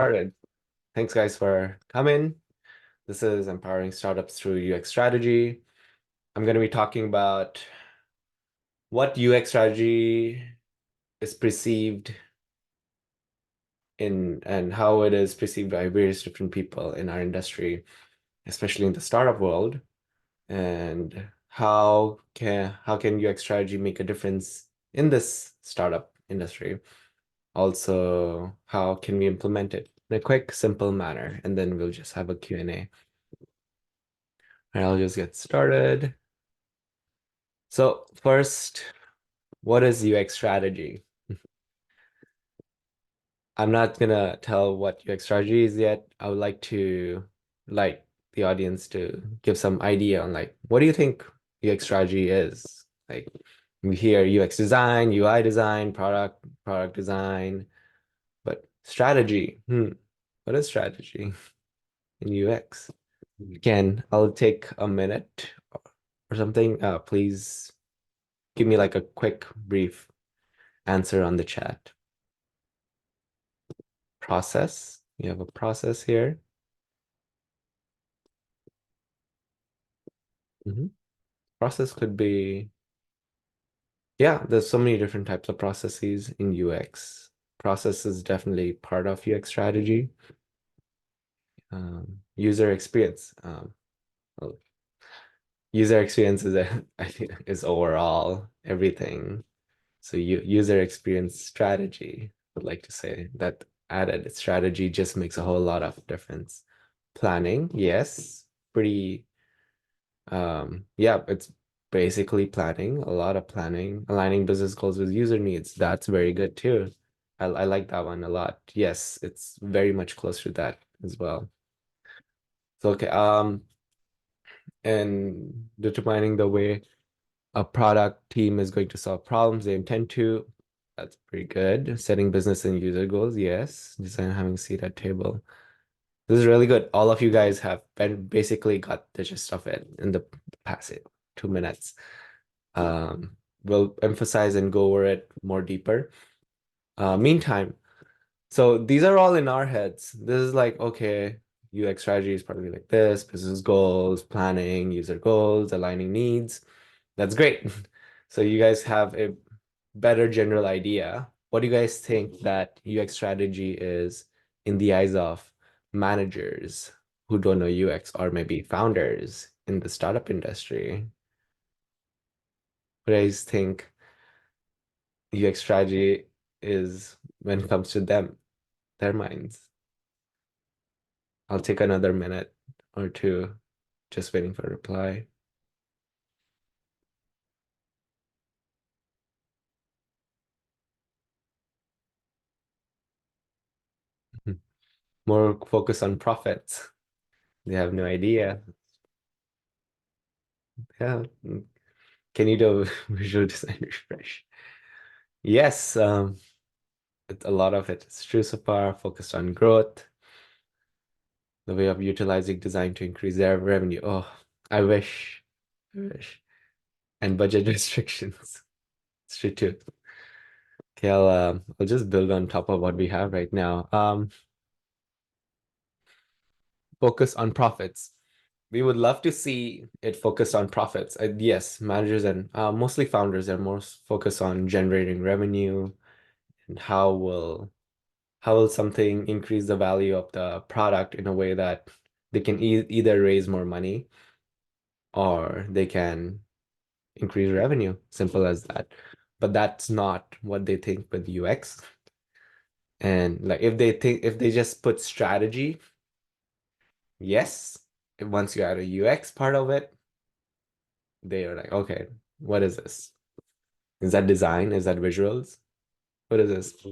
Started. Thanks, guys, for coming. This is Empowering Startups Through UX Strategy. I'm going to be talking about what UX strategy is perceived in and how it is perceived by various different people in our industry, especially in the startup world, and how can UX strategy make a difference in this startup industry? Also, how can we implement it in a quick, simple manner? And then we'll just have a Q&A. And I'll just get started. So first, what is UX strategy? I'm not gonna tell what UX strategy is yet. I would like the audience to give some idea on what do you think UX strategy is? Like we hear UX design, UI design, product design, but strategy, what is strategy in UX? Again, I'll take a minute or something. Please give me like a quick, brief answer on the chat. Process. You have a process here. Process could be, yeah, there's so many different types of processes in UX. Process is definitely part of UX strategy. User experience. Well, user experience is I think is overall everything. So user experience strategy, I would like to say that added strategy just makes a whole lot of difference. Planning, yes, pretty yeah, it's basically planning, a lot of planning, aligning business goals with user needs. That's very good too. I like that one a lot. Yes, it's very much closer to that as well. So okay, and determining the way a product team is going to solve problems they intend to. That's pretty good. Setting business and user goals, yes. Design having a seat at table. This is really good. All of you guys have basically got the gist of it in the past 2 minutes. We'll emphasize and go over it more deeper. Meantime, so these are all in our heads. This is like, okay, UX strategy is probably like this, business goals, planning, user goals, aligning needs. That's great. So you guys have a better general idea. What do you guys think that UX strategy is in the eyes of managers who don't know UX or maybe founders in the startup industry? What do you guys think UX strategy is when it comes to them, their minds? I'll take another minute or two, just waiting for a reply. More focus on profits. They have no idea. Yeah. Can you do a visual design refresh? Yes, a lot of it is true so far, focused on growth, the way of utilizing design to increase their revenue. Oh, I wish. I wish. And budget restrictions. It's true too. Okay, I'll just build on top of what we have right now. Focus on profits. We would love to see it focused on profits. Yes, managers and mostly founders are more focused on generating revenue and how will something increase the value of the product in a way that they can either raise more money or they can increase revenue. Simple as that. But that's not what they think with UX. And like if they just put strategy, yes, once you add a UX part of it, they are like, okay, what is this? Is that design? Is that visuals? What is this?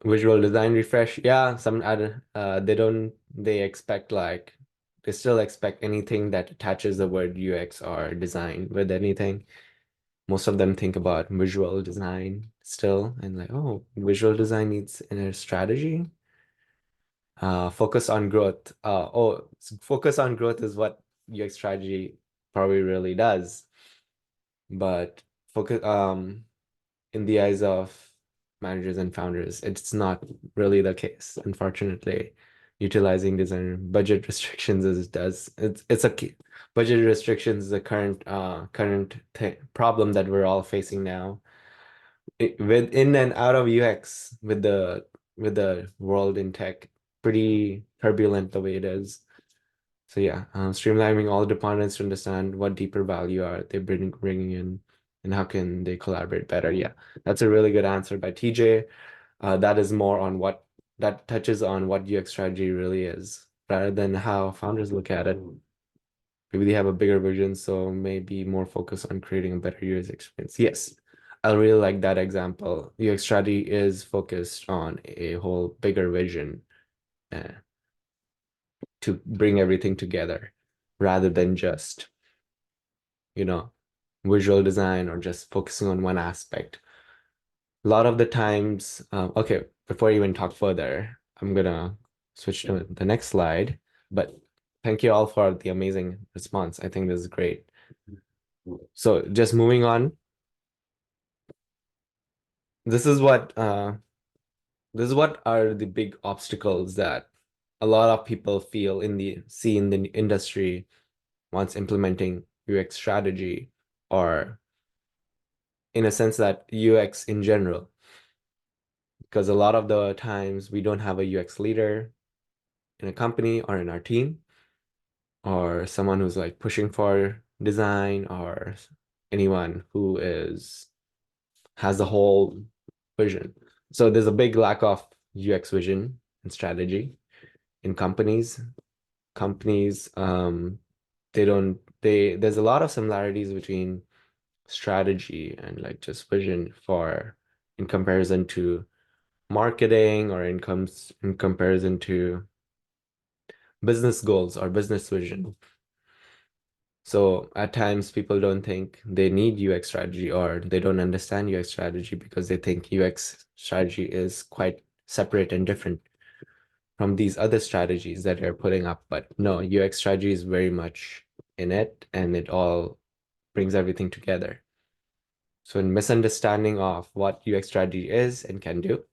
Visual design refresh. Yeah, some other they expect they still expect anything that attaches the word UX or design with anything. Most of them think about visual design still and like, oh, visual design needs a strategy. Focus on growth. Focus on growth is what UX strategy probably really does. But focus in the eyes of managers and founders. It's not really the case, unfortunately. Utilizing design budget restrictions is does it's a budget restrictions is a current problem that we're all facing now. With in and out of UX with the world in tech, pretty turbulent the way it is. So yeah, streamlining all departments to understand what deeper value are they bringing in and how can they collaborate better. Yeah, that's a really good answer by TJ. That is more on what that touches on what UX strategy really is, rather than how founders look at it. Maybe they have a bigger vision, so maybe more focused on creating a better user experience. Yes, I really like that example. UX strategy is focused on a whole bigger vision uh, to bring everything together, rather than just, you know, visual design or just focusing on one aspect. A lot of the times, okay, before I even talk further, I'm gonna switch to the next slide. But thank you all for the amazing response. I think this is great. So just moving on, this is what are the big obstacles that a lot of people feel see in the industry once implementing UX strategy, or in a sense that UX in general, because a lot of the times we don't have a UX leader in a company or in our team, or someone who's like pushing for design, or anyone who has the whole vision. So there's a big lack of UX vision and strategy in companies. Companies, there's a lot of similarities between strategy and like just vision for in comparison to marketing, or in comparison to business goals or business vision. So at times people don't think they need UX strategy, or they don't understand UX strategy because they think UX strategy is quite separate and different from these other strategies that they're putting up. But no, UX strategy is very much in it, and it all brings everything together. So in misunderstanding of what UX strategy is and can do,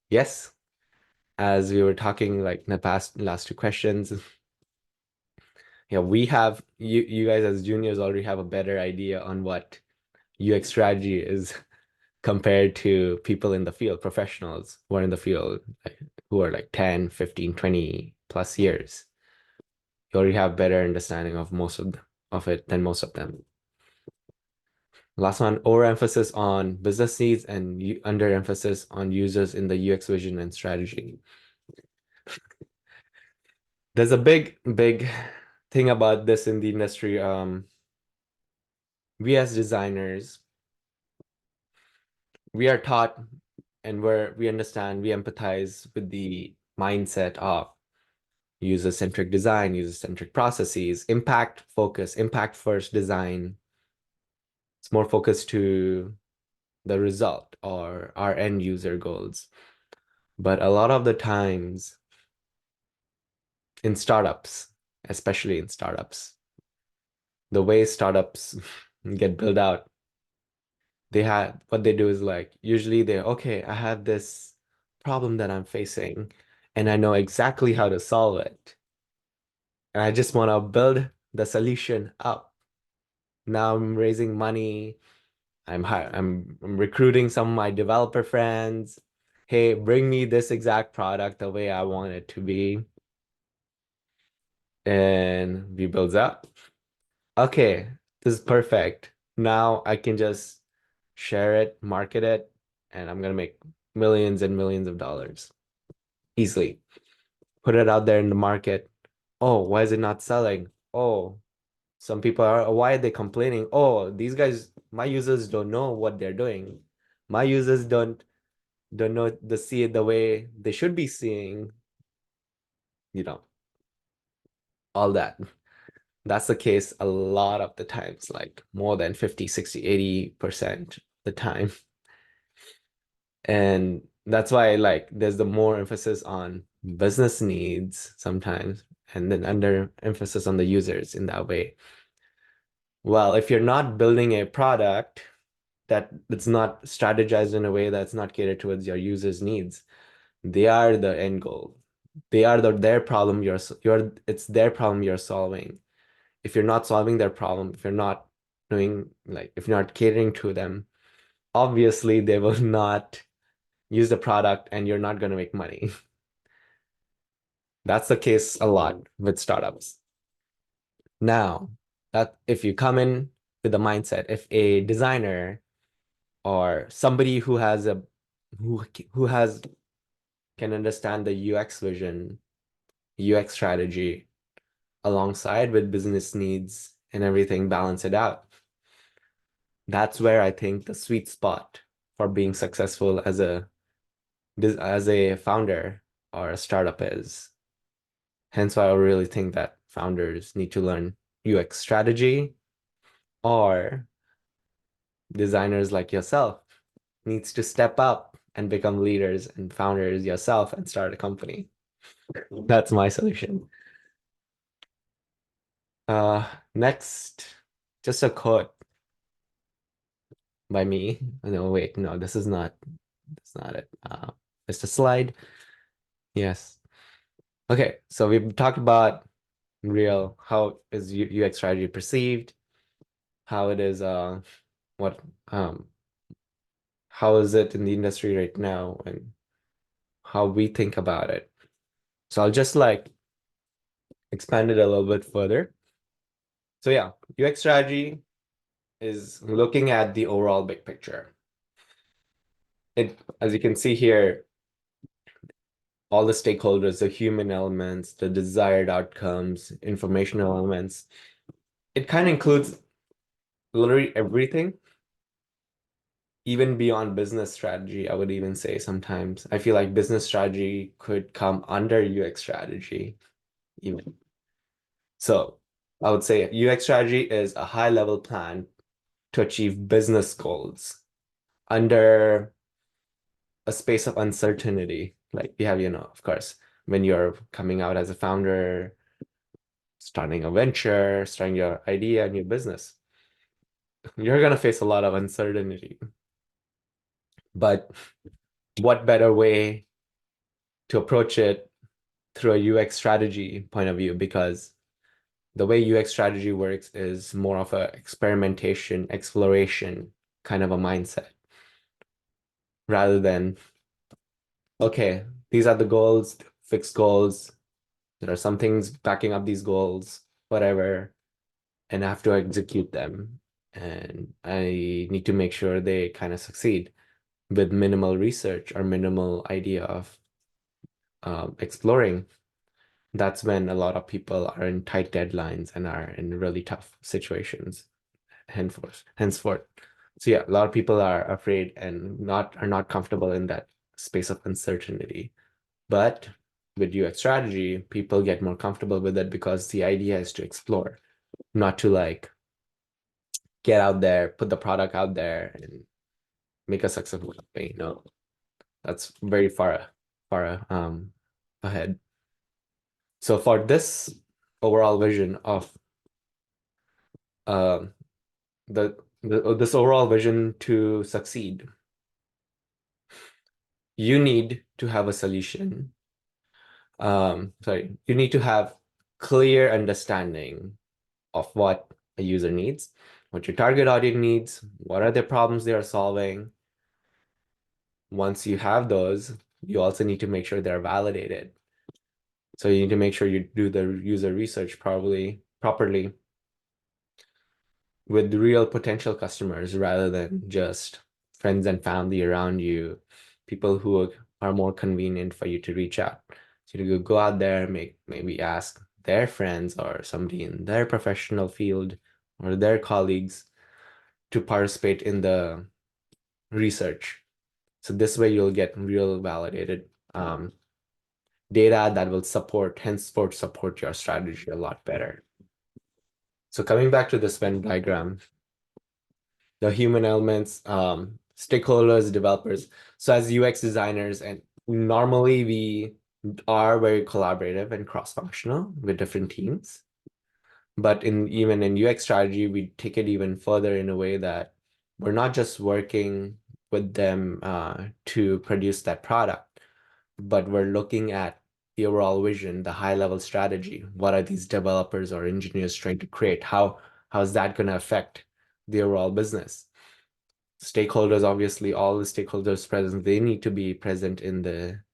yes, as we were talking like in the last two questions, yeah, we have you guys as juniors already have a better idea on what UX strategy is compared to people in the field, professionals who are in the field, who are like 10, 15, 20 plus years. You already have better understanding of of it than most of them. Last one, overemphasis on business needs and underemphasis on users in the UX vision and strategy. There's a big thing about this in the industry. We as designers, we are taught, and we understand, we empathize with the mindset of user-centric design, user-centric processes, impact focus, impact first design. It's more focused to the result or our end user goals. But a lot of the times in startups, especially in startups, the way startups get built out, what they do is like, usually okay, I have this problem that I'm facing and I know exactly how to solve it. And I just want to build the solution up. Now I'm raising money. I'm recruiting some of my developer friends. Hey, bring me this exact product the way I want it to be. And we builds up. Okay, this is perfect. Now I can just share it, market it, and I'm gonna make millions and millions of dollars easily. Put it out there in the market. Oh, why is it not selling? Oh, some people are, why are they complaining? Oh, these guys, my users don't know what they're doing. My users don't know see it the way they should be seeing, you know, all that. That's the case a lot of the times, like more than 50, 60, 80% the time. And that's why like there's the more emphasis on business needs sometimes, and then under emphasis on the users in that way. Well, if you're not building a product that it's not strategized in a way that's not catered towards your users' needs. They are the end goal. They are their problem. It's their problem you're solving. If you're not solving their problem, if you're not doing like if you're not catering to them, obviously they will not use the product and you're not going to make money. That's the case a lot with startups. Now, that if you come in with the mindset, if a designer or somebody who has can understand the UX vision, UX strategy alongside with business needs and everything, balance it out. That's where I think the sweet spot for being successful as a founder or a startup is. Hence why I really think that founders need to learn UX strategy, or designers like yourself needs to step up and become leaders and founders yourself and start a company. That's my solution. Next, just a quote by me. No, wait, no, that's not it. It's a slide. Yes. Okay, so we've talked about how is UX strategy perceived, how it is what how is it in the industry right now, and how we think about it. So I'll just like expand it a little bit further. So yeah, UX strategy is looking at the overall big picture. As you can see here, all the stakeholders, the human elements, the desired outcomes, informational elements. It kind of includes literally everything, even beyond business strategy. I would even say sometimes I feel like business strategy could come under UX strategy, even. So I would say UX strategy is a high level plan to achieve business goals under a space of uncertainty. Like we have, of course, when you're coming out as a founder, starting a venture, starting your idea and your business, you're going to face a lot of uncertainty. But what better way to approach it through a UX strategy point of view? Because the way UX strategy works is more of a experimentation, exploration kind of a mindset rather than, okay, these are the goals, fixed goals. There are some things backing up these goals, whatever, and I have to execute them. And I need to make sure they kind of succeed with minimal research or minimal idea of exploring. That's when a lot of people are in tight deadlines and are in really tough situations henceforth. So yeah, a lot of people are afraid and are not comfortable in that space of uncertainty. But with UX strategy, people get more comfortable with it because the idea is to explore, not to like get out there, put the product out there and make a successful company. No, that's very far ahead. So for this overall vision of um this overall vision to succeed, you need to have a solution. You need to have clear understanding of what a user needs, what your target audience needs, what are the problems they are solving. Once you have those, you also need to make sure they're validated. So you need to make sure you do the user research properly with real potential customers rather than just friends and family around you, people who are more convenient for you to reach out. So you go out there, maybe ask their friends or somebody in their professional field or their colleagues to participate in the research. So this way you'll get real validated data that will henceforth support your strategy a lot better. So coming back to this Venn diagram, the human elements, stakeholders, developers. So as UX designers, and normally we are very collaborative and cross-functional with different teams. But even in UX strategy, we take it even further in a way that we're not just working with them to produce that product, but we're looking at the overall vision, the high level strategy. What are these developers or engineers trying to create? How is that going to affect the overall business? Stakeholders, obviously, all the stakeholders present, they need to be present in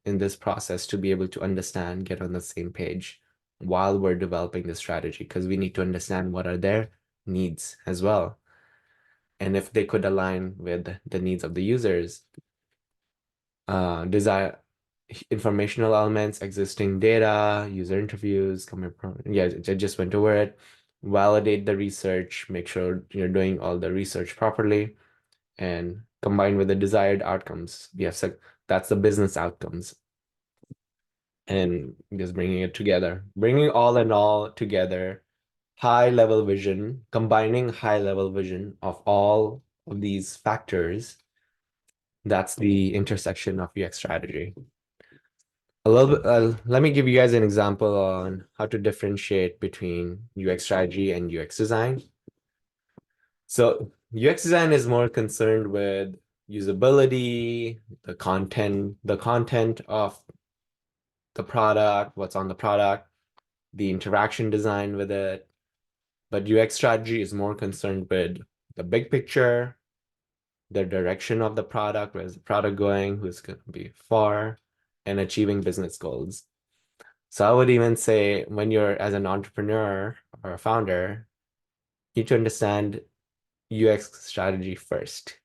this process to be able to understand, get on the same page while we're developing the strategy, because we need to understand what are their needs as well. And if they could align with the needs of the users, desire informational elements, existing data, user interviews, yeah, I just went over it. Validate the research, make sure you're doing all the research properly, and combined with the desired outcomes. Yes, that's the business outcomes. And just bringing it together, bringing all and all together, high level vision, combining high level vision of all of these factors. That's the intersection of UX strategy. A little bit, let me give you guys an example on how to differentiate between UX strategy and UX design. So UX design is more concerned with usability, the content of the product, what's on the product, the interaction design with it. But UX strategy is more concerned with the big picture, the direction of the product, where's the product going, who's going to be for, and achieving business goals. So I would even say when you're as an entrepreneur or a founder, you need to understand UX strategy first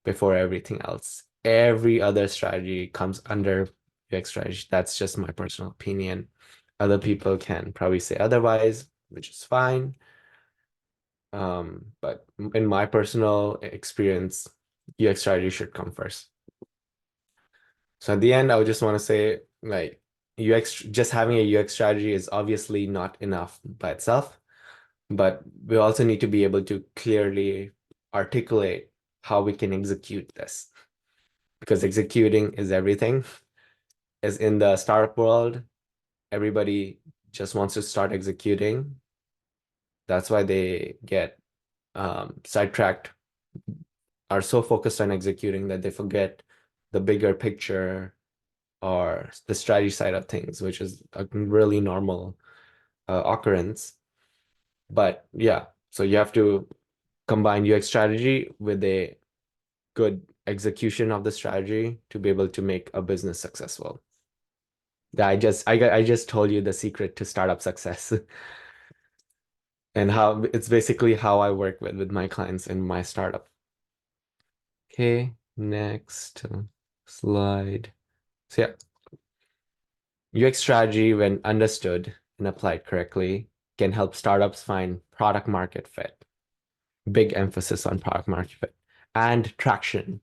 before everything else. Every other strategy comes under UX strategy. That's just my personal opinion. Other people can probably say otherwise, which is fine. But in my personal experience, UX strategy should come first. So at the end, I would just want to say, like, UX, just having a UX strategy is obviously not enough by itself, but we also need to be able to clearly articulate how we can execute this, because executing is everything. As in the startup world, everybody just wants to start executing. That's why they get sidetracked, are so focused on executing that they forget the bigger picture or the strategy side of things, which is a really normal occurrence. But yeah, so you have to combine UX strategy with a good execution of the strategy to be able to make a business successful. Yeah, I just told you the secret to startup success and how it's basically how I work with my clients in my startup. Okay, next slide. So yeah, UX strategy, when understood and applied correctly, can help startups find product market fit. Big emphasis on product market fit and traction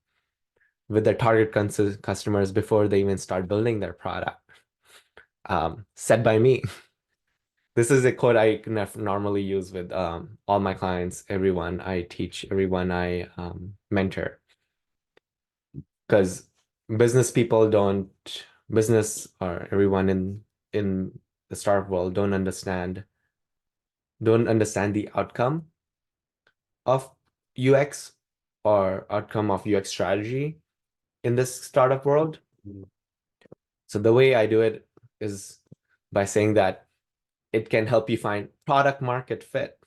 with their target customers before they even start building their product. Said by me. This is a quote I normally use with all my clients, everyone I teach, everyone I mentor. Because business or everyone in the startup world don't understand the outcome of UX or outcome of UX strategy in this startup world. So the way I do it is by saying that it can help you find product market fit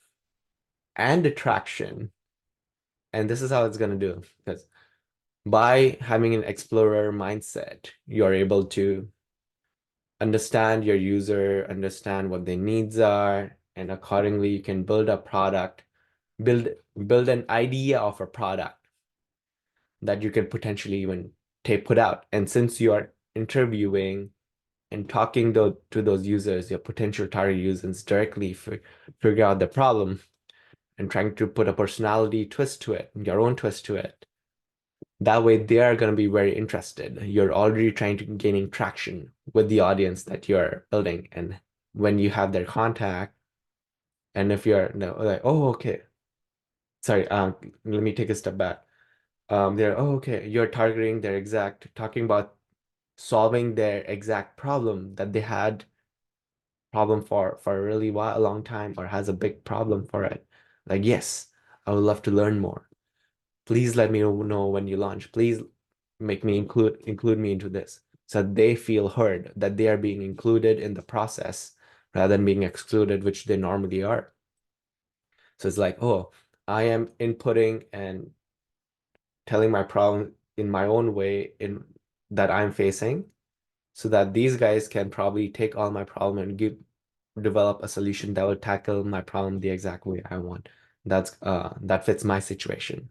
and attraction. And this is how it's going to do. Because by having an explorer mindset, you're able to understand your user, understand what their needs are, and accordingly you can build a product, build an idea of a product that you can potentially even put out. And since you are interviewing and talking to those users, your potential target users directly, figure out the problem and trying to put a personality twist to it, your own twist to it. That way they are going to be very interested. You're already trying to gaining traction with the audience that you're building. And when you have their contact, and if you're like, oh, okay, sorry, let me take a step back. They're, oh, okay, you're targeting their talking about solving their exact problem that they had problem for a really while, a long time, or has a big problem for it. Like, yes, I would love to learn more. Please let me know when you launch. Please make me include me into this. So they feel heard, that they are being included in the process rather than being excluded, which they normally are. So it's like, oh, I am inputting and telling my problem in my own way in that I'm facing, so that these guys can probably take all my problem and develop a solution that will tackle my problem the exact way I want. That fits my situation.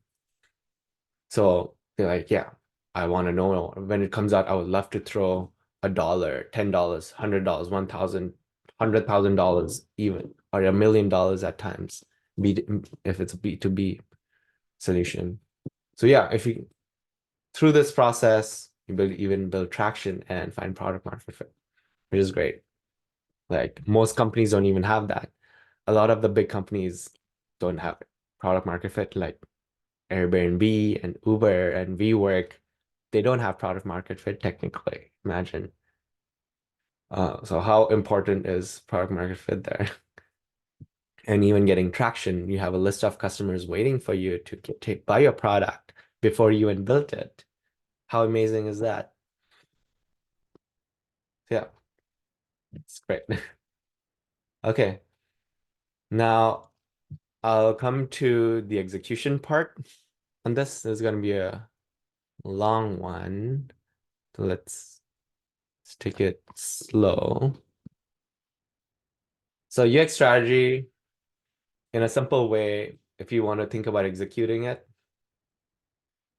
So they're like, yeah, I want to know when it comes out. I would love to throw $1, $10, $100, 1,000, $100,000 even, or $1 million at times. Be if it's a B2B solution. So yeah, if you through this process, you build traction and find product market fit, which is great. Like most companies don't even have that. A lot of the big companies don't have product market fit, like Airbnb and Uber and WeWork. They don't have product market fit technically. Imagine. So how important is product market fit there? And even getting traction, you have a list of customers waiting for you to buy your product before you even built it. How amazing is that? Yeah, it's great. Okay, now I'll come to the execution part on this. This is going to be a long one. So let's take it slow. So UX strategy, in a simple way, if you want to think about executing it,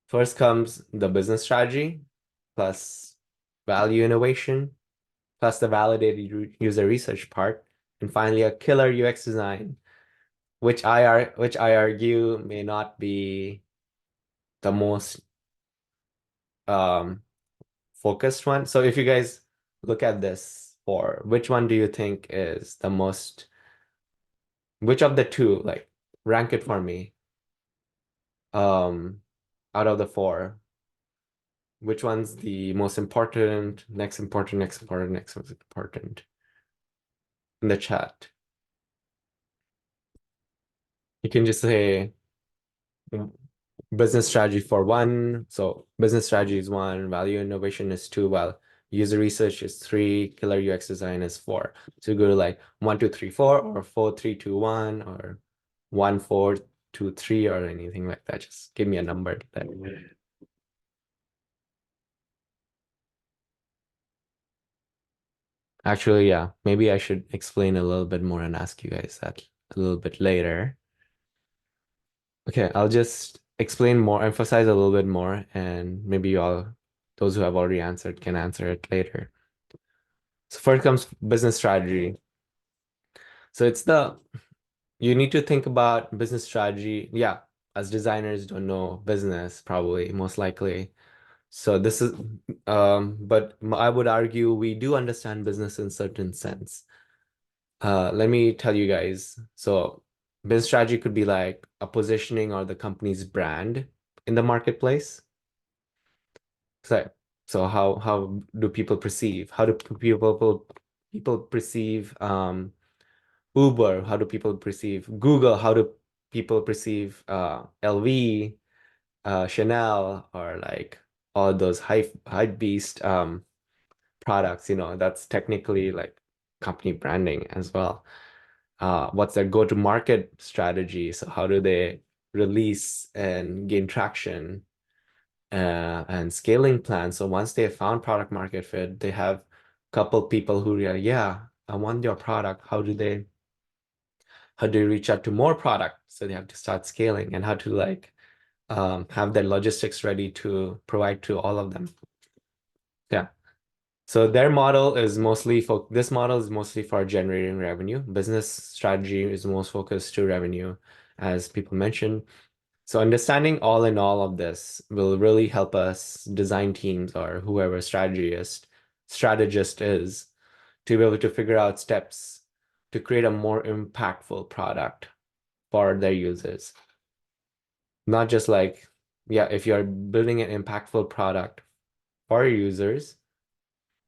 first comes the business strategy plus value innovation plus the validated user research part, and finally a killer UX design, which I argue may not be the most um focused one. So if you guys look at this, for which one do you think is the most, which of the two, like rank it for me, um out of the four, which one's the most important, next important, next important, next most important in the chat? You can just say business strategy for one. So business strategy is one, value innovation is two, while user research is three, killer UX design is four. So you go to like 1, 2, 3, 4, or 4, 3, 2, 1, or 1, 4, 2, 3, or anything like that. Just give me a number. Actually, yeah, maybe I should explain a little bit more and ask you guys that a little bit later. Okay, I'll just explain more, emphasize a little bit more, and maybe you all, those who have already answered, can answer it later. So first comes business strategy. So you need to think about business strategy. Yeah, as designers don't know business, probably, most likely. So this is, but I would argue we do understand business in certain sense. Let me tell you guys. So business strategy could be like a positioning or the company's brand in the marketplace. So, so how do people perceive? How do people perceive Uber? How do people perceive Google? How do people perceive LV, Chanel, or like all those hype beast products? That's technically like company branding as well. What's their go-to-market strategy? So how do they release and gain traction? And scaling plan. So once they have found product market fit, they have a couple people who are, yeah, I want your product. How do you reach out to more product? So they have to start scaling, and how to like have their logistics ready to provide to all of them. Yeah. So their model is mostly for this model is mostly for generating revenue. Business strategy is most focused to revenue, as people mentioned. So understanding all in all of this will really help us design teams, or whoever strategist is, to be able to figure out steps to create a more impactful product for their users. Not just like, yeah, if you're building an impactful product for your users,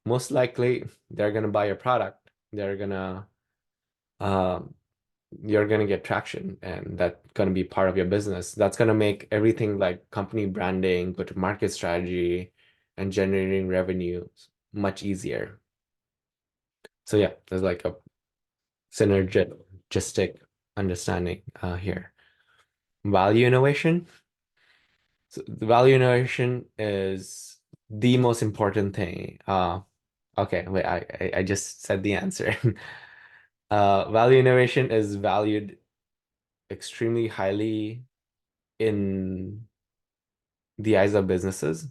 most likely they're gonna buy your product. They're gonna um, you're going to get traction, and that's going to be part of your business. That's going to make everything like company branding, go-to-market strategy, and generating revenue much easier. So yeah, there's like a synergistic understanding here. Value innovation. So the value innovation is the most important thing. Okay, wait, I just said the answer. Value innovation is valued extremely highly in the eyes of businesses,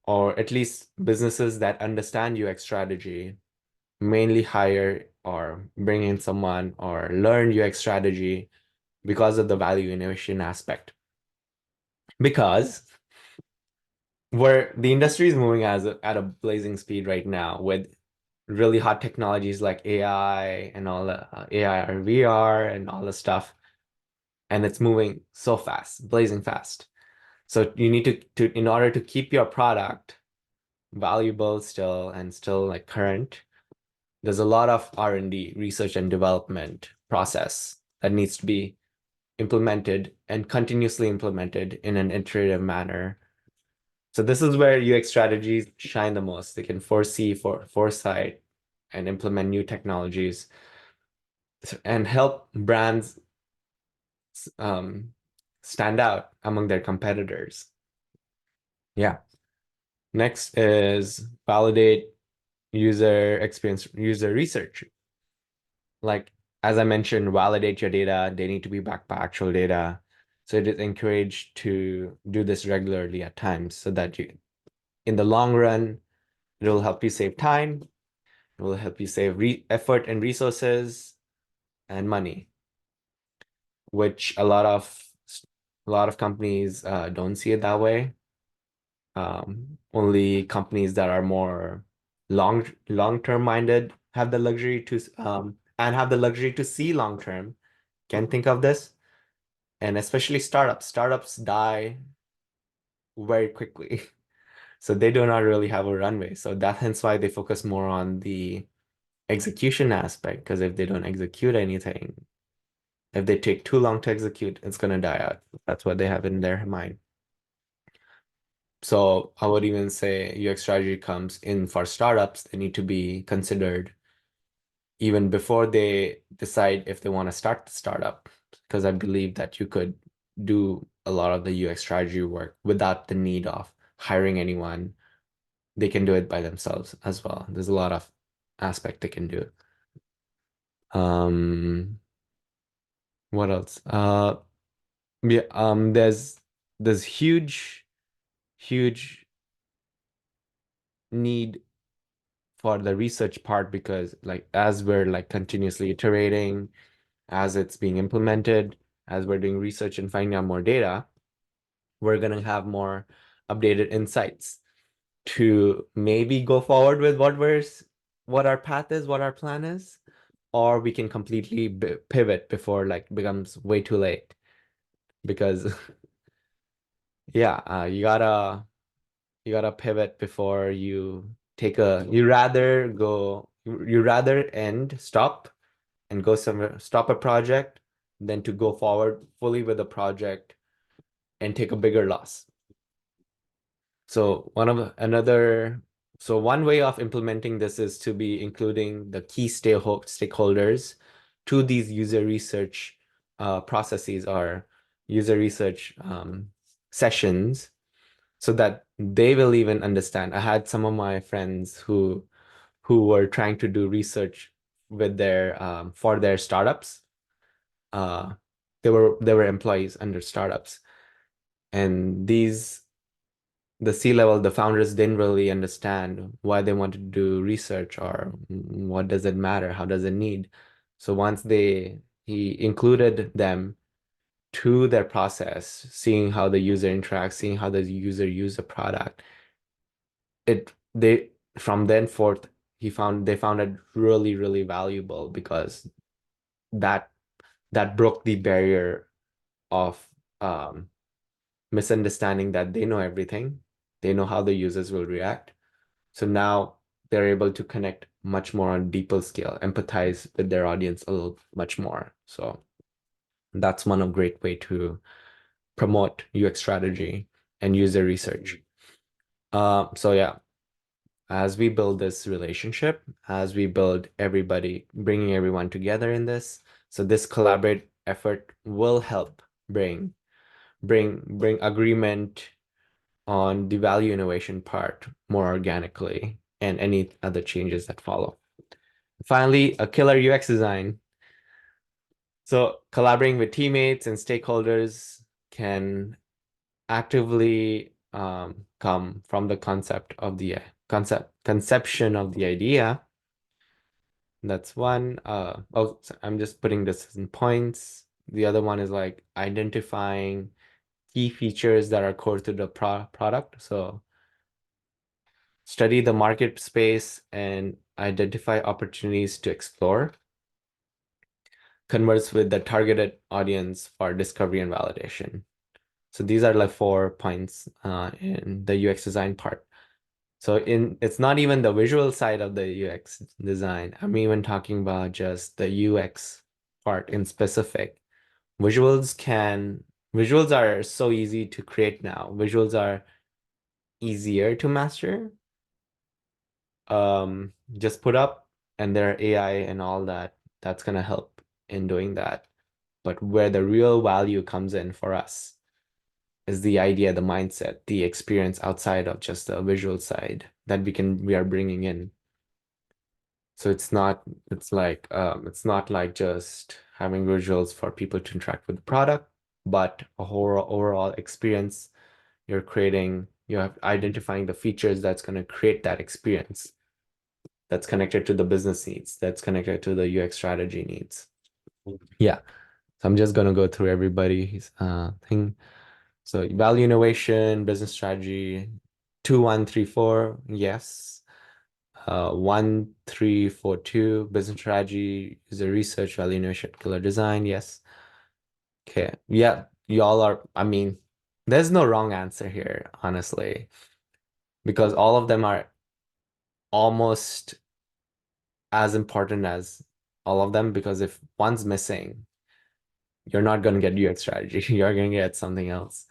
or at least businesses that understand UX strategy mainly hire or bring in someone or learn UX strategy because of the value innovation aspect. Because where the industry is moving at a blazing speed right now with really hot technologies like AI and all the AI or VR and all the stuff, and it's moving so fast, blazing fast. So you need to in order to keep your product valuable still and still like current, there's a lot of R&D, research and development process that needs to be implemented and continuously implemented in an iterative manner. So this is where UX strategies shine the most. They can foresee foresight and implement new technologies and help brands stand out among their competitors. Yeah. Next is validate user experience, user research. Like, as I mentioned, validate your data. They need to be backed by actual data. So it is encouraged to do this regularly at times so that you, in the long run, it will help you save time. It will help you save effort and resources and money, which a lot of companies don't see it that way. Only companies that are more long-term minded have the luxury to and have the luxury to see long term can think of this. And especially startups. Startups die very quickly. So they do not really have a runway. So hence why they focus more on the execution aspect, because if they don't execute anything, if they take too long to execute, it's gonna die out. That's what they have in their mind. So I would even say UX strategy comes in for startups. They need to be considered even before they decide if they want to start the startup, because I believe that you could do a lot of the UX strategy work without the need of hiring anyone. They can do it by themselves as well. There's a lot of aspect they can do. What else? Yeah, there's huge need for the research part, because like as we're like continuously iterating, as it's being implemented, as we're doing research and finding out more data, we're going to have more updated insights to maybe go forward with what our path is, what our plan is, or we can completely pivot before like becomes way too late. Because yeah, you gotta pivot before you rather stop and go somewhere, stop a project than to go forward fully with a project and take a bigger loss. So one way of implementing this is to be including the key stakeholders to these user research processes or user research sessions, so that they will even understand. I had some of my friends who were trying to do research with their for their startups. Uh, they were employees under startups, and the C-level, the founders didn't really understand why they wanted to do research, or what does it matter, how does it need. So once he included them to their process, seeing how the user interacts, seeing how the user use the product, they from then forth they found it really, really valuable, because that that broke the barrier of um, misunderstanding that they know everything, they know how the users will react. So now they're able to connect much more on deeper scale, empathize with their audience a little much more. So that's one of great way to promote UX strategy and user research. So yeah, as we build this relationship, as we build everybody, bringing everyone together in this, so this collaborate effort will help bring agreement on the value innovation part more organically and any other changes that follow. Finally, a killer UX design. So collaborating with teammates and stakeholders can actively come from the conception of the idea. That's one. Oh, so I'm just putting this in points. The other one is like identifying key features that are core to the product. So study the market space and identify opportunities to explore. Converse with the targeted audience for discovery and validation. So these are like 4 points in the UX design part. So it's not even the visual side of the UX design. I'm even talking about just the UX part in specific. Visuals are so easy to create now. Visuals are easier to master. Just put up and there are AI and all that. That's gonna help in doing that. But where the real value comes in for us is the idea, the mindset, the experience outside of just the visual side that we are bringing in. So it's not like just having visuals for people to interact with the product, but a whole overall experience you're creating, you have identifying the features that's going to create that experience that's connected to the business needs, that's connected to the UX strategy needs. Yeah. So I'm just going to go through everybody's thing. So value innovation, business strategy, 2, 1, 3, 4, yes. 1, 3, 4, 2, business strategy, user research, value innovation, killer design, yes. Okay, yeah, y'all are, I mean, there's no wrong answer here, honestly, because all of them are almost as important as all of them, because if one's missing, you're not going to get UX strategy, you're going to get something else.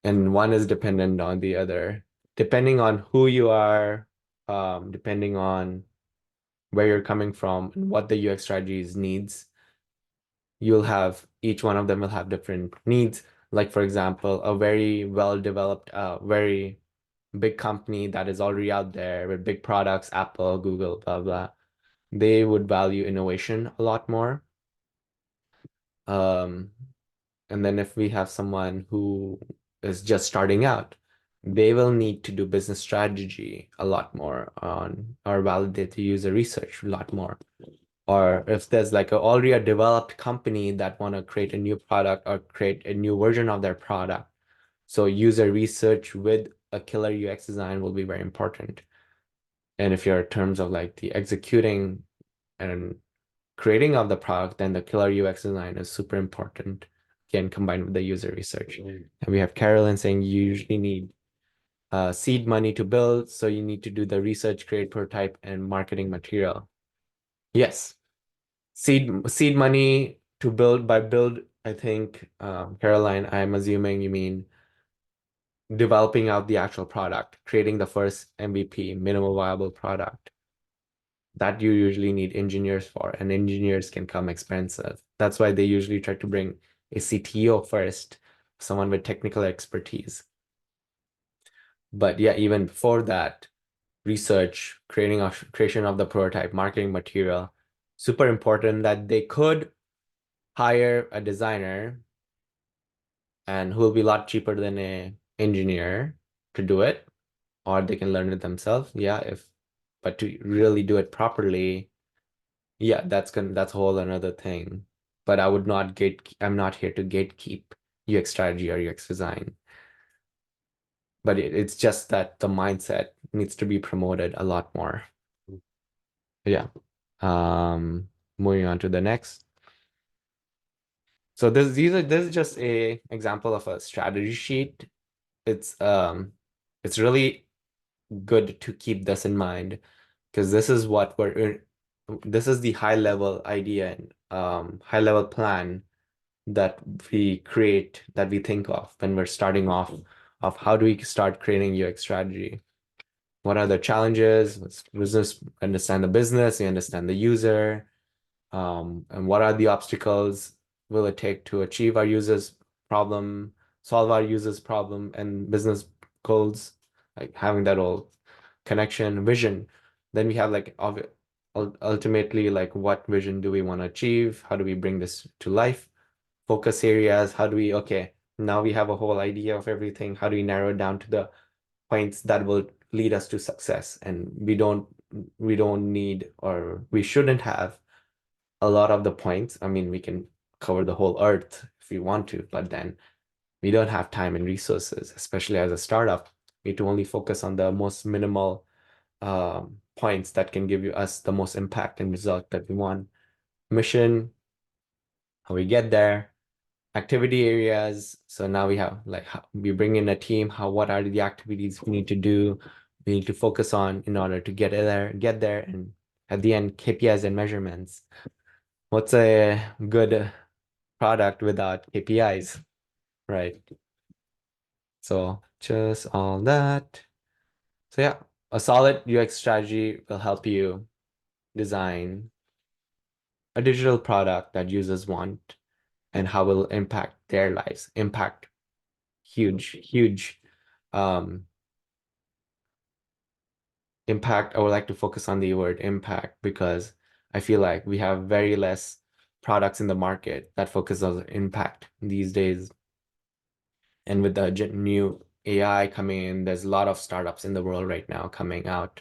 And one is dependent on the other, depending on who you are, depending on where you're coming from and what the UX strategies needs. You'll have each one of them will have different needs. Like for example, a very well-developed, very big company that is already out there with big products, Apple, Google, blah, blah, they would value innovation a lot more. And then if we have someone who is just starting out, they will need to do business strategy a lot more on or validate the user research a lot more. Or if there's like already a developed company that want to create a new product or create a new version of their product. So user research with a killer UX design will be very important. And if you're in terms of like the executing and creating of the product, then the killer UX design is super important. Again, combined with the user research. And we have Carolyn saying you usually need seed money to build. So you need to do the research, create prototype, and marketing material. Yes. Seed money to build. By build, I think, Caroline, I'm assuming you mean developing out the actual product, creating the first MVP, minimal viable product. That you usually need engineers for, and engineers can come expensive. That's why they usually try to bring a CTO first, someone with technical expertise. But yeah, even before that, research, creation of the prototype, marketing material, super important that they could hire a designer and who will be a lot cheaper than a engineer to do it, or they can learn it themselves. Yeah, but to really do it properly, yeah, that's a whole another thing. But I'm not here to gatekeep UX strategy or UX design. But it's just that the mindset needs to be promoted a lot more. Yeah. Moving on to the next. So this is just a example of a strategy sheet. It's really good to keep this in mind because this is the high level idea and high level plan that that we think of when we're starting off of how do we start creating UX strategy. What are the challenges? What's business, understand the business, you understand the user, and what are the obstacles will it take to achieve our users' problem, solve our users' problem and business goals, like having that all connection, vision. Then we have like ultimately like what vision do we want to achieve? How do we bring this to life? Focus areas, how do we, okay, now we have a whole idea of everything. How do we narrow it down to the points that will lead us to success? And we don't need or we shouldn't have a lot of the points. I mean, we can cover the whole earth if we want to, but then we don't have time and resources, especially as a startup. We need to only focus on the most minimal points that can give us the most impact and result that we want. Mission, how we get there, activity areas. So now we have like we bring in a team, what are the activities we need to do, we need to focus on in order to get there, and at the end, KPIs and measurements. What's a good product without KPIs, right? So just all that. So yeah, a solid UX strategy will help you design a digital product that users want and how will impact their lives. Impact, huge um impact. I would like to focus on the word impact because I feel like we have very less products in the market that focus on impact these days. And with the new AI coming in, there's a lot of startups in the world right now coming out,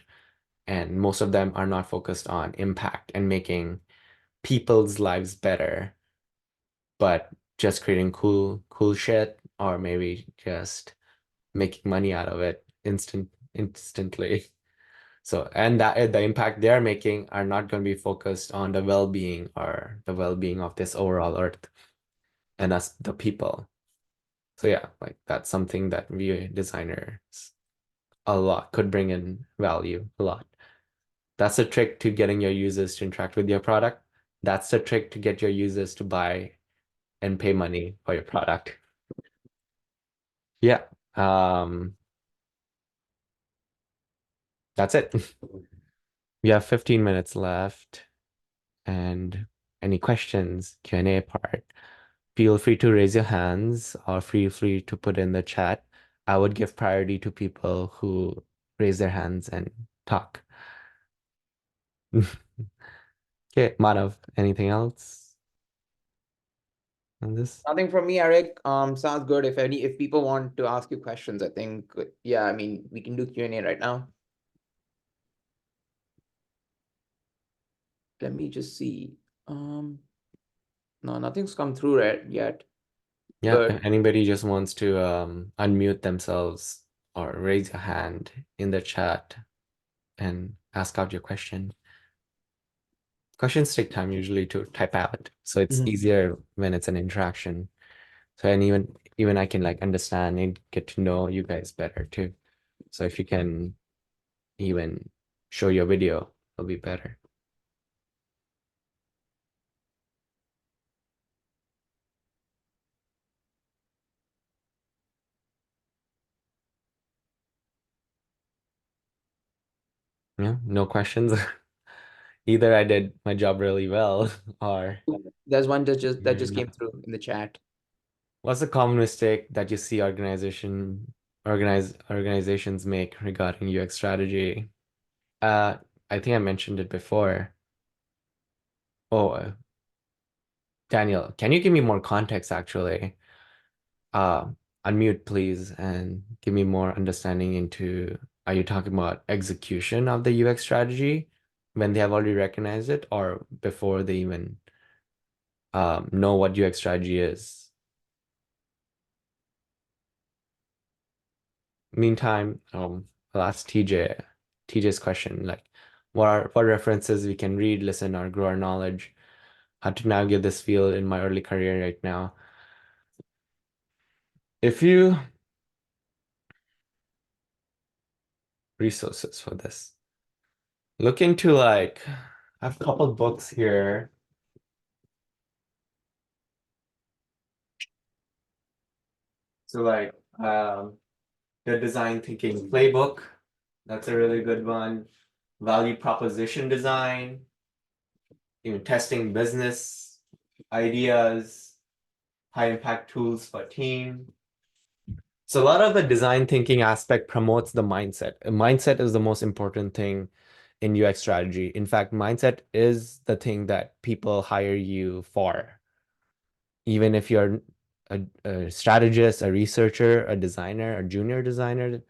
and most of them are not focused on impact and making people's lives better, but just creating cool shit, or maybe just making money out of it instantly. So, and that the impact they're making are not going to be focused on the well-being or the well-being of this overall earth and us, the people. So yeah, like that's something that we designers a lot could bring in value a lot. That's the trick to getting your users to interact with your product. That's the trick to get your users to buy and pay money for your product. Yeah. That's it. We have 15 minutes left. And any questions, Q&A part, feel free to raise your hands or feel free to put in the chat. I would give priority to people who raise their hands and talk. Okay, Manav, anything else on this? Nothing from me, Eric. Sounds good. If people want to ask you questions, I think yeah, I mean we can do Q&A right now. Let me just see. No, nothing's come through yet. Yeah, But if anybody just wants to unmute themselves or raise a hand in the chat and ask out your question. Questions take time usually to type out, so it's easier when it's an interaction. So and even I can like understand and get to know you guys better too. So if you can even show your video, it'll be better. Yeah, no questions. Either I did my job really well or there's one that just maybe came not. through in the chat. What's a common mistake that you see organizations make regarding UX strategy? I think I mentioned it before. Oh, Daniel, can you give me more context actually? Uh, Unmute please and give me more understanding into, are you talking about execution of the UX strategy when they have already recognized it or before they even know what UX strategy is? Meantime, I'll ask TJ's question, like what references we can read, listen, or grow our knowledge, how to navigate this field in my early career right now. If you resources for this. Look into like, I have a couple books here. So like the design thinking playbook, that's a really good one. Value proposition design, even testing business ideas, high impact tools for team. So a lot of the design thinking aspect promotes the mindset. A mindset is the most important thing in UX strategy. In fact, mindset is the thing that people hire you for. Even if you're a strategist, a researcher, a designer, a junior designer,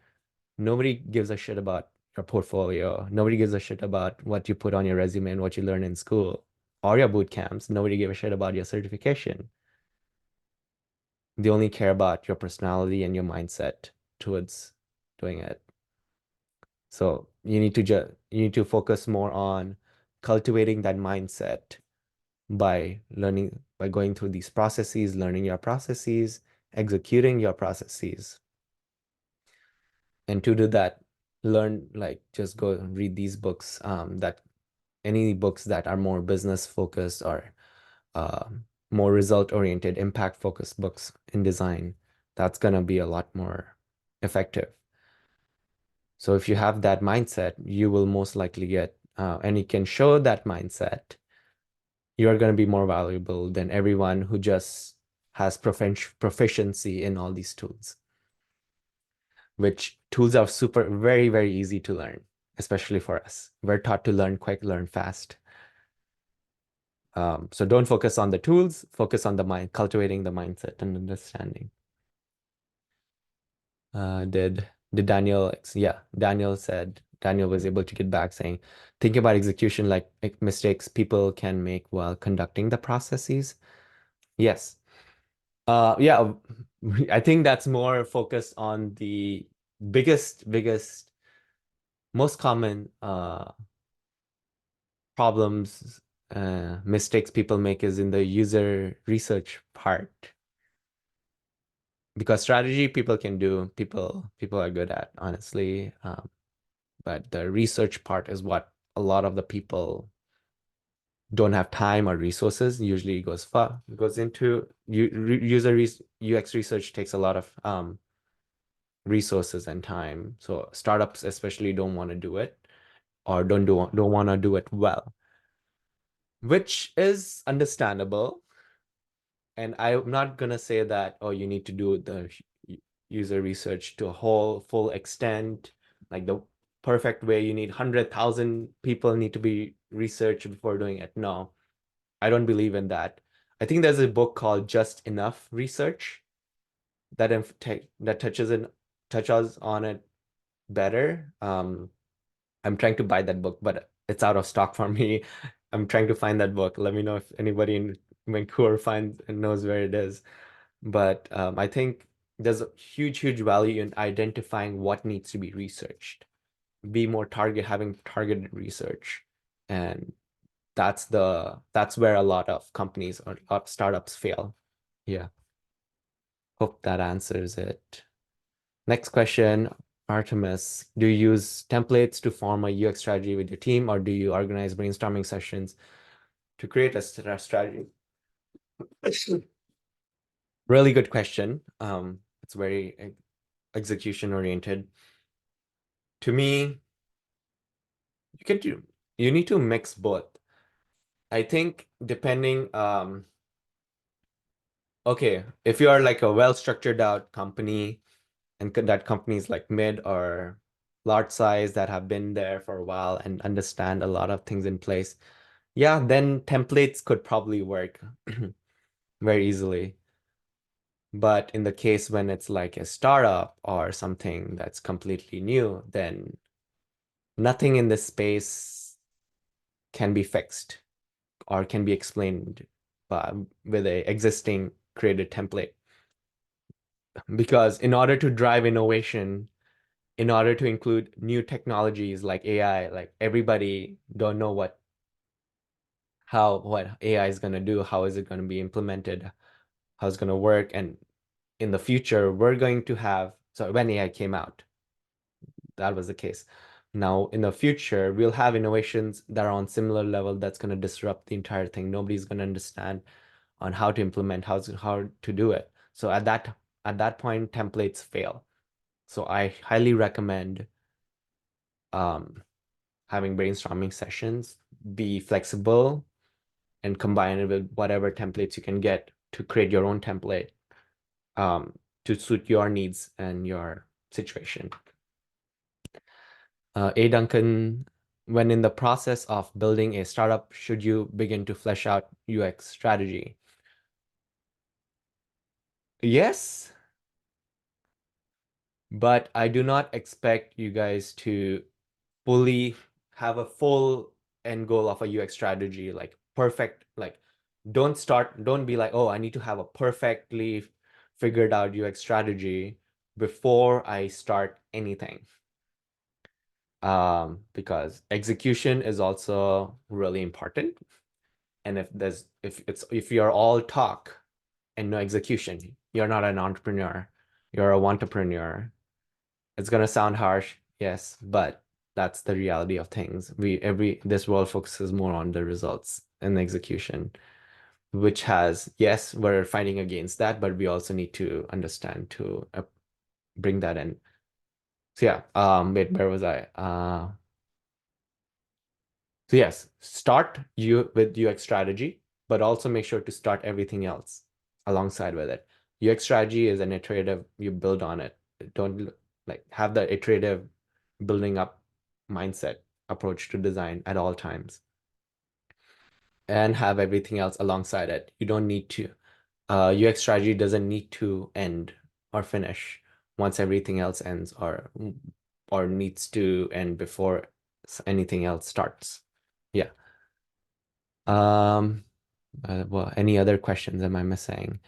nobody gives a shit about your portfolio. Nobody gives a shit about what you put on your resume and what you learn in school or your boot camps. Nobody gives a shit about your certification. They only care about your personality and your mindset towards doing it. So you need to focus more on cultivating that mindset by going through these processes, learning your processes, executing your processes. And to do that, learn like just go read these books, that any books that are more business focused or more result oriented, impact focused books in design. That's gonna be a lot more effective. So if you have that mindset, you will most likely get, and you can show that mindset, you're going to be more valuable than everyone who just has proficiency in all these tools, which tools are very, very easy to learn, especially for us. We're taught to learn quick, learn fast. So don't focus on the tools, focus on the mind, cultivating the mindset and understanding. Did Daniel, yeah, Daniel was able to get back saying, think about execution like mistakes people can make while conducting the processes. Yes. Yeah, I think that's more focused on the biggest, most common problems, mistakes people make is in the user research part. Because strategy people can do, people are good at, honestly. But the research part is what a lot of the people don't have time or resources. Usually goes into UX research takes a lot of resources and time. So startups especially don't want to do it or don't want to do it well, which is understandable. And I'm not gonna say that, oh, you need to do the user research to a whole full extent, like the perfect way. You need 100,000 people need to be researched before doing it. No, I don't believe in that. I think there's a book called Just Enough Research that touches on it better. I'm trying to buy that book, but it's out of stock for me. I'm trying to find that book. Let me know if anybody in Vancouver finds and knows where it is. But I think there's a huge value in identifying what needs to be researched. Be more having targeted research. And that's where a lot of companies or a lot of startups fail. Yeah. Hope that answers it. Next question, Artemis. Do you use templates to form a UX strategy with your team, or do you organize brainstorming sessions to create a strategy? Really good question. It's very execution oriented. To me, you need to mix both. I think depending, okay, if you are like a well-structured out company and that company is like mid or large size that have been there for a while and understand a lot of things in place, yeah, then templates could probably work very easily. But in the case when it's like a startup or something that's completely new, then nothing in this space can be fixed or can be explained with a existing created template. Because in order to drive innovation, in order to include new technologies like AI, like everybody don't know what AI is going to do, how is it going to be implemented, how it's going to work. And in the future, we're going to have, so when AI came out, that was the case. Now, in the future, we'll have innovations that are on similar level that's going to disrupt the entire thing. Nobody's going to understand on how to implement, how to do it. So at that point, templates fail. So I highly recommend um, having brainstorming sessions, be flexible, and combine it with whatever templates you can get to create your own template to suit your needs and your situation. Duncan, when in the process of building a startup, should you begin to flesh out UX strategy? Yes, but I do not expect you guys to fully have a full end goal of a UX strategy, like perfect, like don't be like, oh, I need to have a perfectly figured out UX strategy before I start anything. Because execution is also really important. And if you're all talk and no execution, you're not an entrepreneur, you're a entrepreneur. It's gonna sound harsh, yes, but that's the reality of things. This world focuses more on the results and the execution, which has, yes, we're fighting against that, but we also need to understand to bring that in. So yeah, wait, where was I? So yes, start you with UX strategy, but also make sure to start everything else alongside with it. UX strategy is an iterative, you build on it. Don't like have the iterative building up mindset approach to design at all times and have everything else alongside it. You don't need to. UX strategy doesn't need to end or finish once everything else ends or needs to end before anything else starts. Yeah. Um, well, any other questions am I missing?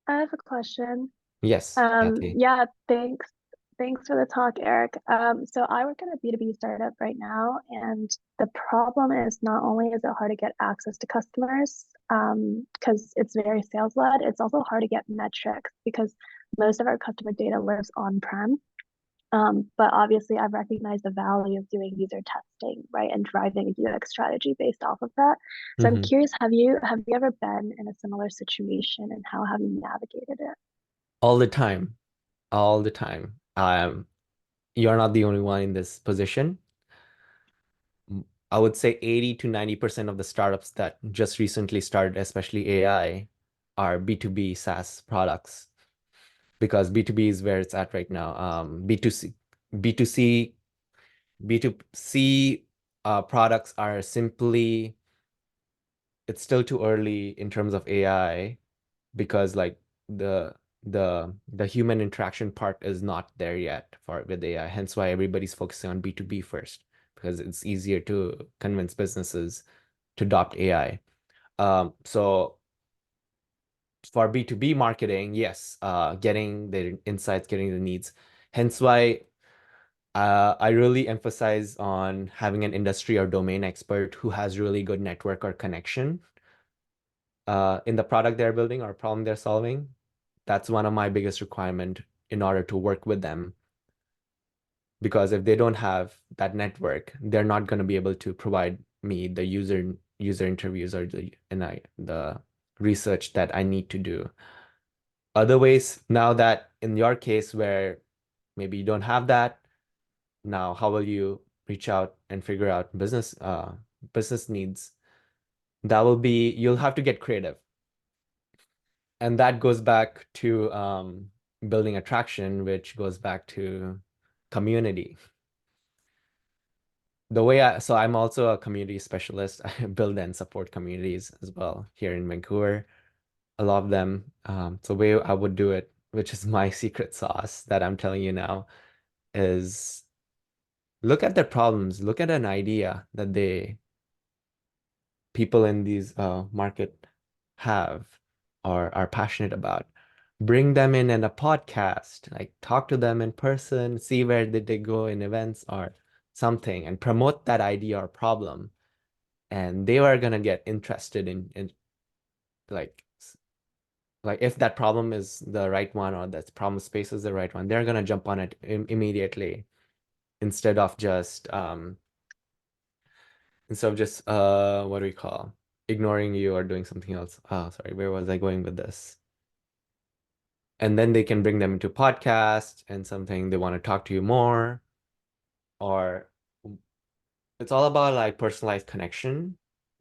I have a question. Yes, Kathy. Yeah, thanks. Thanks for the talk, Eric. So I work at a B2B startup right now, and the problem is not only is it hard to get access to customers, because it's very sales led, it's also hard to get metrics because most of our customer data lives on-prem. But obviously, I've recognized the value of doing user testing, right, and driving a UX strategy based off of that. So I'm Hmm. curious, have you ever been in a similar situation, and how have you navigated it? All the time, all the time. You're not the only one in this position. I would say 80 to 90% of the startups that just recently started, especially AI, are B2B SaaS products because B2B is where it's at right now. B2C, B2C, B2C products are simply, it's still too early in terms of AI because like the the human interaction part is not there yet for with AI. Hence why everybody's focusing on B2B first because it's easier to convince businesses to adopt AI. So for B2B marketing, yes, getting the insights, getting the needs. Hence why I really emphasize on having an industry or domain expert who has really good network or connection in the product they're building or problem they're solving. That's one of my biggest requirement in order to work with them. Because if they don't have that network, they're not going to be able to provide me the user interviews or the research that I need to do. Other ways, now that in your case where maybe you don't have that, now how will you reach out and figure out business needs? That will be you'll have to get creative. And that goes back to building attraction, which goes back to community. So I'm also a community specialist. I build and support communities as well here in Vancouver. I love them. So the way I would do it, which is my secret sauce that I'm telling you now, is look at their problems, look at an idea that people in these market have or are passionate about. Bring them in a podcast, like talk to them in person, see where did they go in events or something, and promote that idea or problem. And they are gonna get interested in like like if that problem is the right one or that problem space is the right one, they're gonna jump on it immediately instead of just what do we call, ignoring you or doing something else. Oh, sorry, where was I going with this? And then they can bring them into podcast and something they want to talk to you more, or it's all about like personalized connection.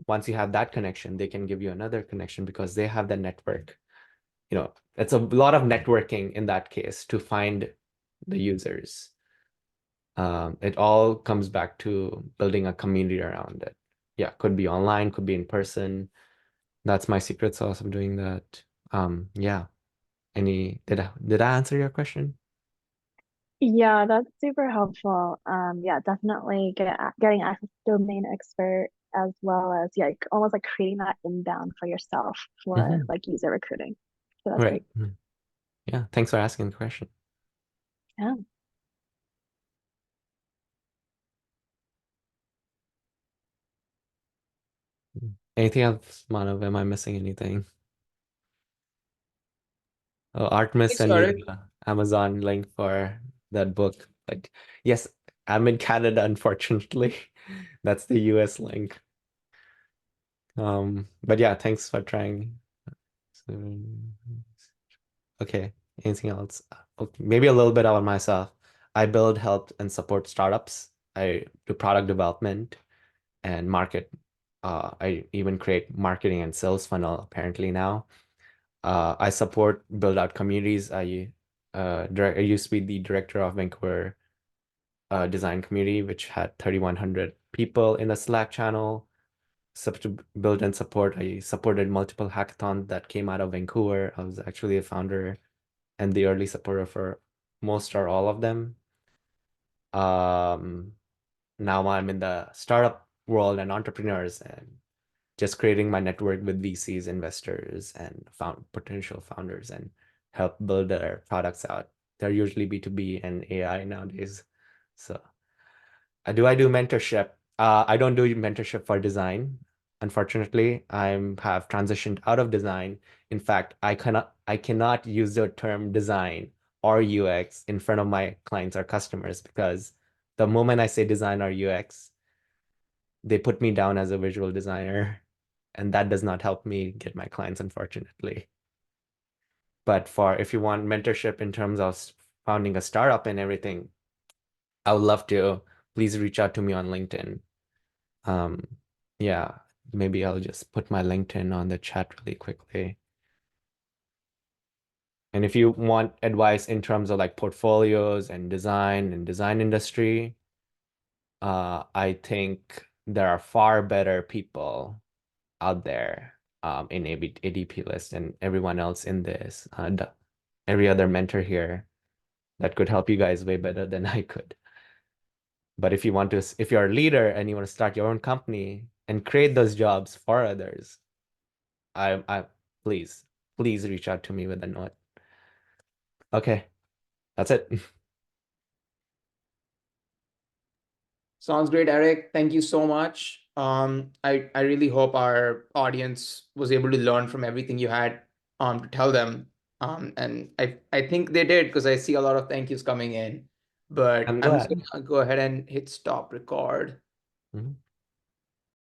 Once you have that connection, they can give you another connection because they have the network. It's a lot of networking in that case to find the users. It all comes back to building a community around it. Yeah, could be online, could be in person. That's my secret sauce of doing that. Yeah. Did I answer your question? Yeah, that's super helpful. Yeah, definitely getting access to domain expert as well as yeah, almost like creating that inbound for yourself for Mhm. like user recruiting. So that's Right. great. Yeah. Thanks for asking the question. Yeah. Anything else, Manav? Am I missing anything? Oh, Artemis Thanks, sent me Eric. the Amazon link for that book. But yes, I'm in Canada, unfortunately. That's the US link. But yeah, thanks for trying. So, okay, anything else? Okay, maybe a little bit about myself. I build, help, and support startups. I do product development and market. I even create marketing and sales funnel apparently now. I support build out communities. I used to be the director of Vancouver design community, which had 3,100 people in a Slack channel. To build and support, I supported multiple hackathons that came out of Vancouver. I was actually a founder and the early supporter for most or all of them. Um, Now I'm in the startup world and entrepreneurs and just creating my network with VCs, investors, and potential founders and help build their products out. They're usually B2B and AI nowadays. So I do mentorship. I don't do mentorship for design. Unfortunately, have transitioned out of design. In fact, I cannot use the term design or UX in front of my clients or customers because the moment I say design or UX, they put me down as a visual designer, and that does not help me get my clients, unfortunately. But for if you want mentorship in terms of founding a startup and everything, I would love to. Please reach out to me on LinkedIn. Um, yeah, maybe I'll just put my LinkedIn on the chat really quickly. And if you want advice in terms of like portfolios and design industry, I think there are far better people out there in ADP list and everyone else in this, every other mentor here that could help you guys way better than I could. But if you're a leader and you want to start your own company and create those jobs for others, I please, please reach out to me with a note. Okay, that's it. Sounds great, Eric. Thank you so much. I really hope our audience was able to learn from everything you had to tell them. And I think they did because I see a lot of thank yous coming in. But I'm I'm just glad. gonna go ahead and hit stop record. Mhm.